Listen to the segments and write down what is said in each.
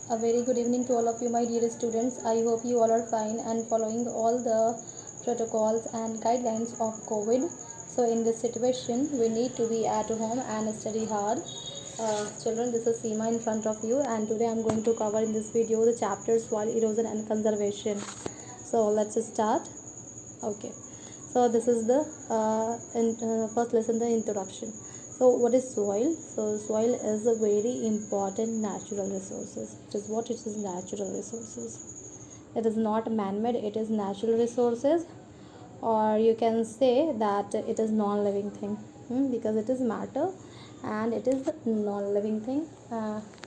A very good evening to all of you, my dear students. I hope you all are fine and following all the protocols and guidelines of COVID. So, in this situation, we need to be at home and study hard. Children, this is Seema in front of you, and today I'm going to cover in this video the chapters soil erosion and conservation. So, let's start. Okay, so this is the first lesson, the introduction. So what is soil? So soil is a very important natural resources. It is what? It is natural resources. It is not man-made, it is natural resources, or you can say that it is non-living thing, because it is matter and it is non-living thing.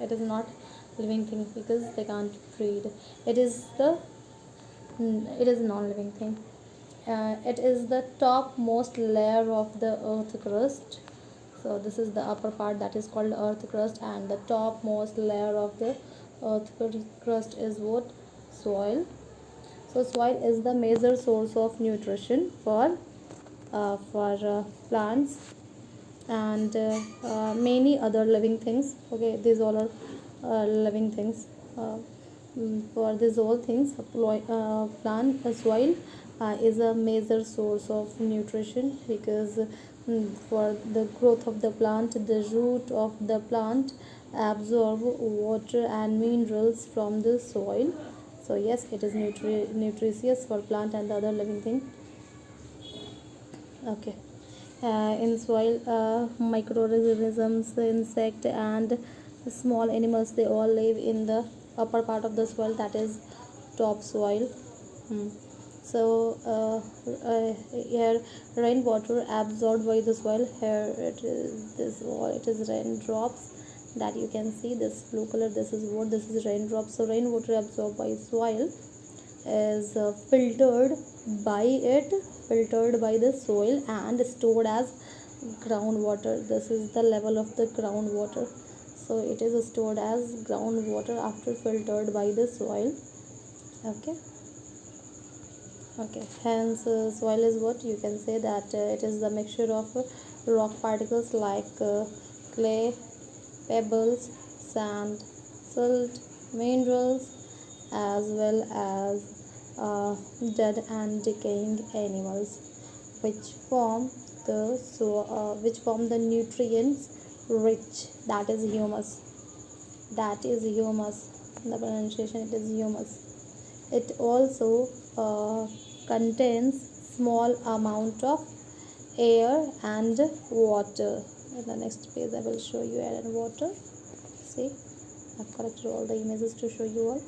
It is not living thing because they can't breathe. It is the it is non-living thing. It is the topmost layer of the earth crust. So this is the upper part, that is called earth crust, and the topmost layer of the earth crust is what? Soil. So soil is the major source of nutrition for plants and many other living things. Okay, these all are living things. For these all things, plant soil is a major source of nutrition, because for the growth of the plant, the root of the plant absorb water and minerals from the soil. So yes, it is nutritious for plant and the other living thing. Okay, in soil, microorganisms, insect and small animals, they all live in the upper part of the soil, that is topsoil. So here rainwater absorbed by the soil. Here it is this wall, it is raindrops that you can see. This blue color, this is what? This is raindrops. So rainwater absorbed by soil is filtered by the soil and stored as groundwater. This is the level of the groundwater. So it is stored as groundwater after filtered by the soil. Okay. Okay, hence soil is what? You can say that it is the mixture of rock particles like clay, pebbles, sand, silt, minerals, as well as dead and decaying animals, which form which form the nutrients rich, that is humus. That is humus. The pronunciation, it is humus. It also contains small amount of air and water. In the next page I will show you air and water. See, I've collected all the images to show you all.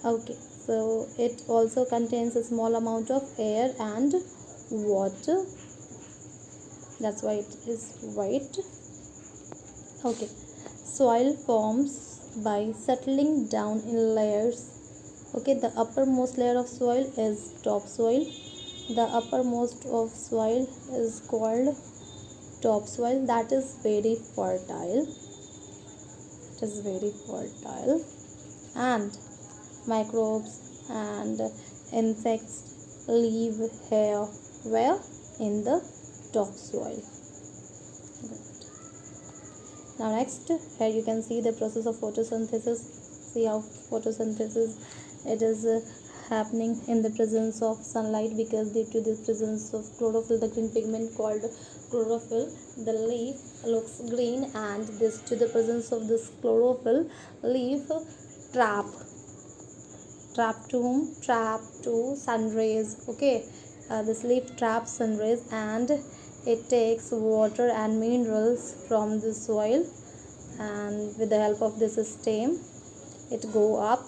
Okay, so it also contains a small amount of air and water. That's why it is white. Okay, soil forms by settling down in layers. Okay, the uppermost layer of soil is topsoil. The uppermost of soil is called topsoil. That is very fertile. It is very fertile, and microbes and insects live here. Where? In the topsoil. Now next, here you can see the process of photosynthesis. See how photosynthesis, it is happening in the presence of sunlight, because due to the presence of chlorophyll, the green pigment called chlorophyll, the leaf looks green, and this to the presence of this chlorophyll, leaf trap to whom? Trap to sun rays. Okay, this leaf traps sun rays, and it takes water and minerals from the soil, and with the help of this stem it go up.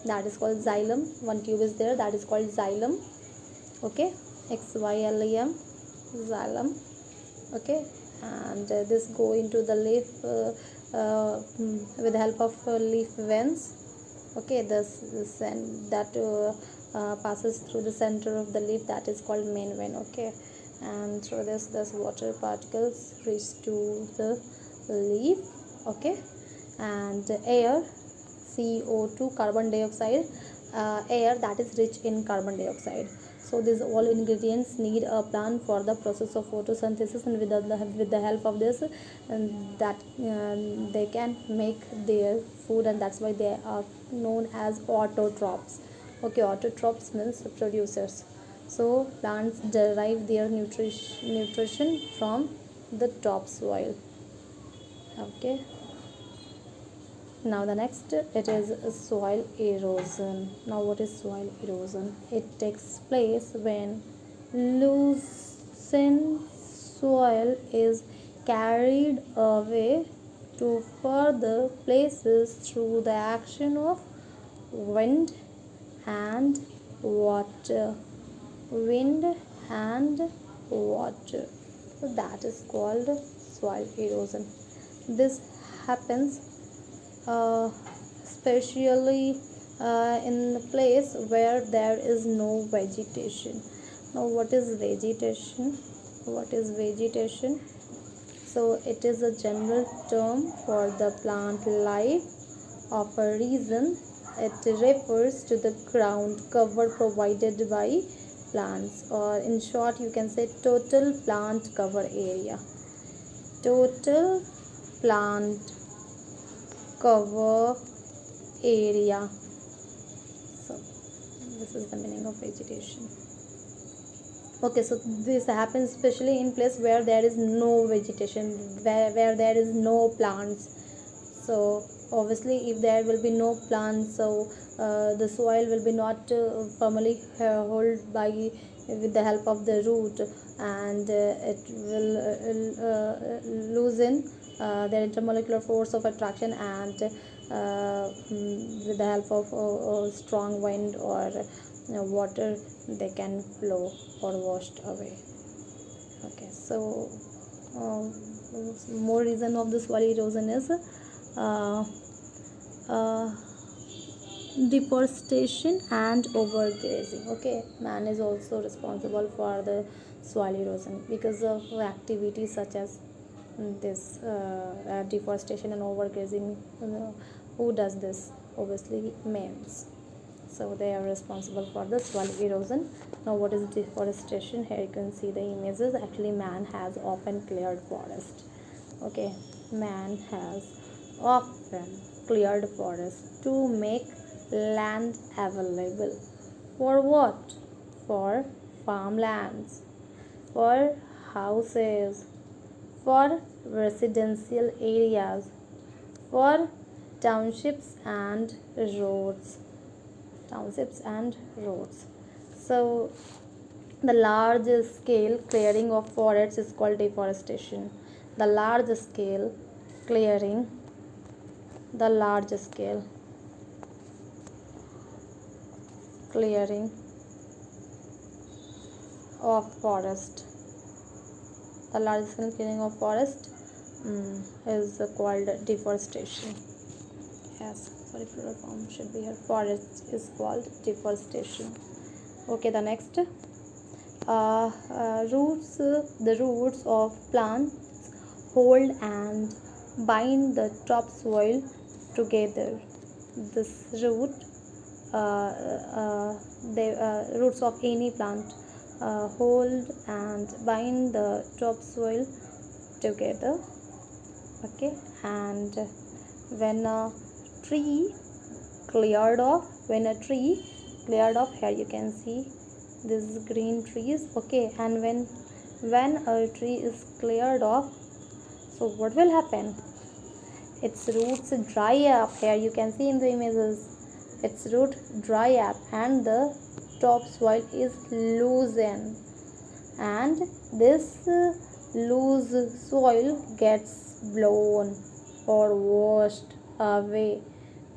That is called xylem. One tube is there, that is called xylem. Okay, xylem, xylem. Okay, and this go into the leaf with the help of leaf veins. Okay, this and that passes through the center of the leaf, that is called main vein. Okay, and through this water particles reach to the leaf. Okay, and air, CO2, carbon dioxide, air that is rich in carbon dioxide. So these all ingredients need a plant for the process of photosynthesis, and with the help of this, and that they can make their food, and that's why they are known as autotrophs. Okay, autotrophs means producers. So plants derive their nutrition from the topsoil. Okay, now the next, it is soil erosion. Now what is soil erosion? It takes place when loosened soil is carried away to further places through the action of wind and water. Wind and water, so that is called soil erosion. This happens especially in the place where there is no vegetation. Now what is vegetation? What is vegetation? So it is a general term for the plant life of a region. It refers to the ground cover provided by plants, or in short you can say total plant cover area. Total plant cover area. So this is the meaning of vegetation. Okay, so this happens especially in place where there is no vegetation, where there is no plants. So obviously if there will be no plants, so the soil will be not firmly hold by with the help of the root, and it will loosen their intermolecular force of attraction, and with the help of strong wind or water, they can flow or washed away. Okay, so more reason of the soil erosion is uh, uh, deforestation and overgrazing. Okay, man is also responsible for the soil erosion because of activities such as this deforestation and overgrazing. Who does this? Obviously males, so they are responsible for the soil erosion. Now what is deforestation? Here you can see the images. Actually man has often cleared forest. Okay, man has often cleared forest to make land available. For what? For farmlands, for houses, for residential areas, for townships and roads. Townships and roads. So the large scale clearing of forests is called deforestation. The large scale clearing, the large scale clearing of forest, the large scale clearing of forest is called deforestation. Yes, sorry, plural form should be here. Forest is called deforestation. Okay, the next, roots. The roots of plants hold and bind the topsoil together. This root, the roots of any plant hold and bind the topsoil together. Okay, and when a tree cleared off, here you can see these green trees. Okay, and when a tree is cleared off, so what will happen? Its roots dry up. Here you can see in the images, its root dry up and the topsoil is loosened, and this loose soil gets blown or washed away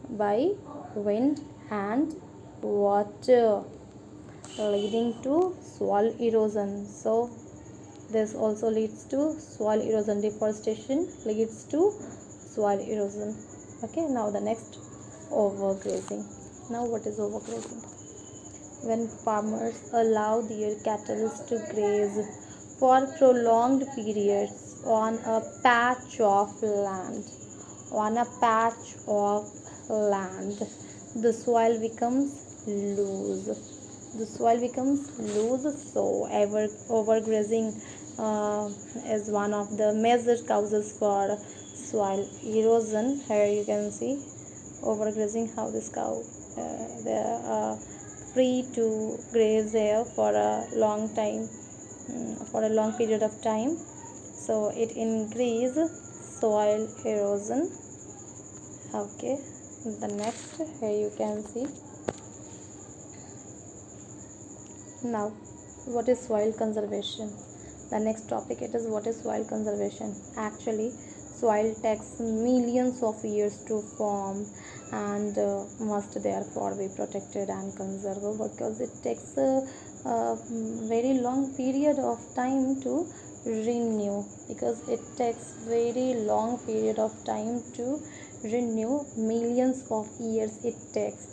by wind and water, leading to soil erosion. So this also leads to soil erosion. Deforestation leads to soil erosion. Okay, now the next, overgrazing. Now what is overgrazing? When farmers allow their cattle to graze for prolonged periods on a patch of land, the soil becomes loose. the soil becomes loose, so overgrazing is one of the major causes for soil erosion. Here you can see overgrazing, how this cow they are free to graze here for a long time, for a long period of time, so it increase soil erosion. Okay, the next, here you can see. Now, what is soil conservation? The next topic, it is what is soil conservation. Actually, soil takes millions of years to form and must therefore be protected and conserved, because it takes a very long period of time to renew, because it takes very long period of time to renew, millions of years it takes,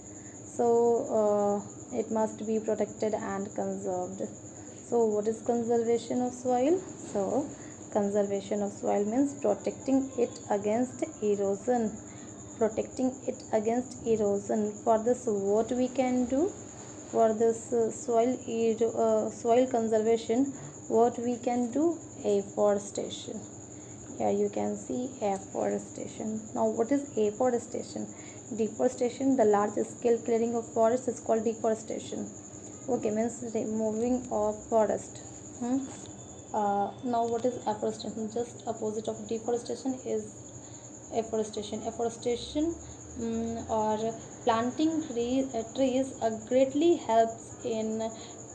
so it must be protected and conserved. So what is conservation of soil? So conservation of soil means protecting it against erosion, protecting it against erosion. For this, what we can do? For this soil conservation, what we can do? Afforestation. Here you can see afforestation. Now what is afforestation? Deforestation, the large scale clearing of forests, is called deforestation. Okay, means removing of forest. Now what is afforestation? Just opposite of deforestation is afforestation. Afforestation, or planting trees greatly helps in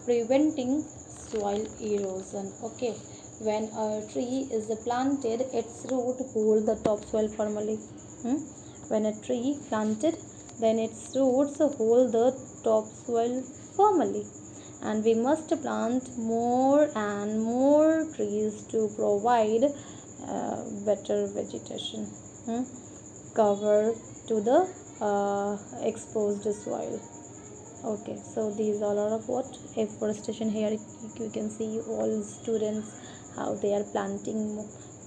preventing soil erosion. Okay, when a tree is planted, its root hold the topsoil firmly. When a tree planted, then its roots hold the topsoil firmly, and we must plant more and more trees to provide better vegetation, cover to the exposed soil. Okay, so these all are of what afforestation. Here you can see all students how they are planting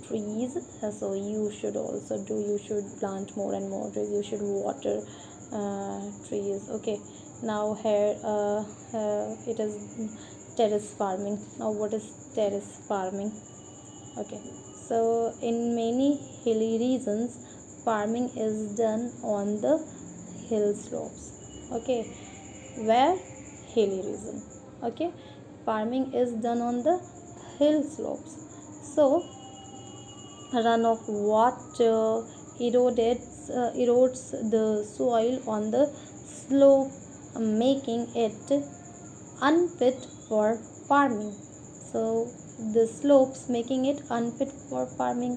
trees. So you should also do, you should plant more and more trees, you should water trees. Okay, now here it is terrace farming. Now what is terrace farming? Okay, so in many hilly regions, farming is done on the hill slopes. Okay, where? Hilly region. Okay, farming is done on the hill slopes, so runoff water erodes the soil on the slope, making it unfit for farming. So the slopes making it unfit for farming,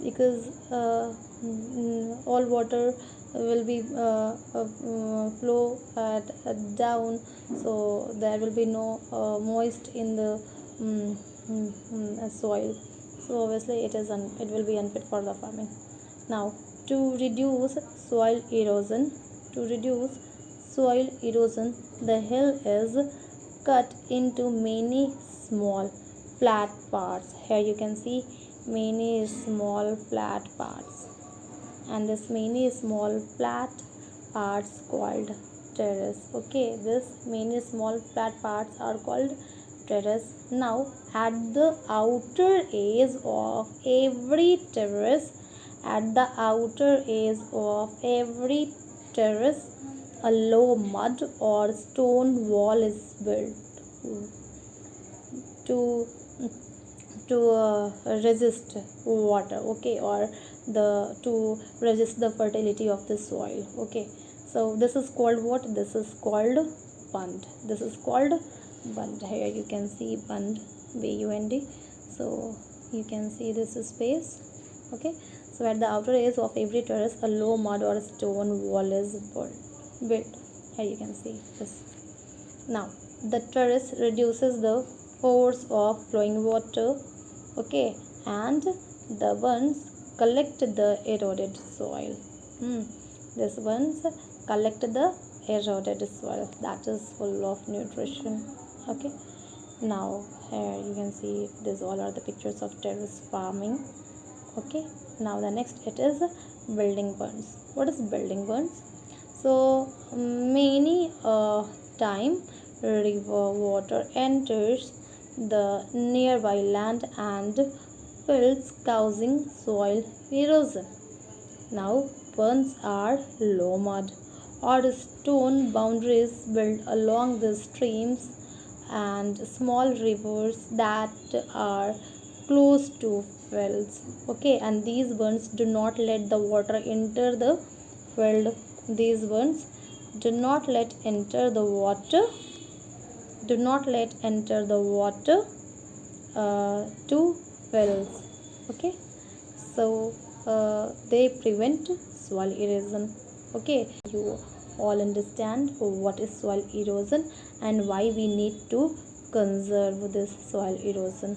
because all water will be flow down, so there will be no moist in the soil, so obviously it will be unfit for the farming. Now, to reduce soil erosion, to reduce soil erosion, the hill is cut into many small flat parts. Here you can see many small flat parts, and this many small flat parts called terrace. Okay, this many small flat parts are called terrace. Now, at the outer edge of every terrace, at the outer edge of every terrace, a low mud or stone wall is built to resist water. Okay, or the to resist the fertility of the soil. Okay, so this is called what? This is called bund. This is called bund. Here you can see bund, bund. So you can see this space. Okay, so at the outer edge of every terrace, a low mud or stone wall is built. Here you can see this. Now, the terrace reduces the force of flowing water. Okay, and the ones collect the eroded soil. This ones collect the eroded soil that is full of nutrition. Okay, now here you can see these all are the pictures of terrace farming. Okay, now the next, it is building bunds. What is building bunds? So many time river water enters the nearby land and fields, causing soil erosion. Now, ponds are low mud or stone boundaries built along the streams and small rivers that are close to fields. Okay, and these bunds do not let the water enter the field. These bunds do not let enter the water. Do not let enter the water to wells. Okay, so they prevent soil erosion. Okay, you all understand what is soil erosion and why we need to conserve this soil erosion.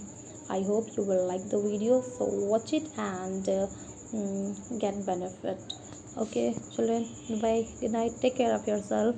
I hope you will like the video, so watch it and get benefit. Okay children, bye, good night, take care of yourself.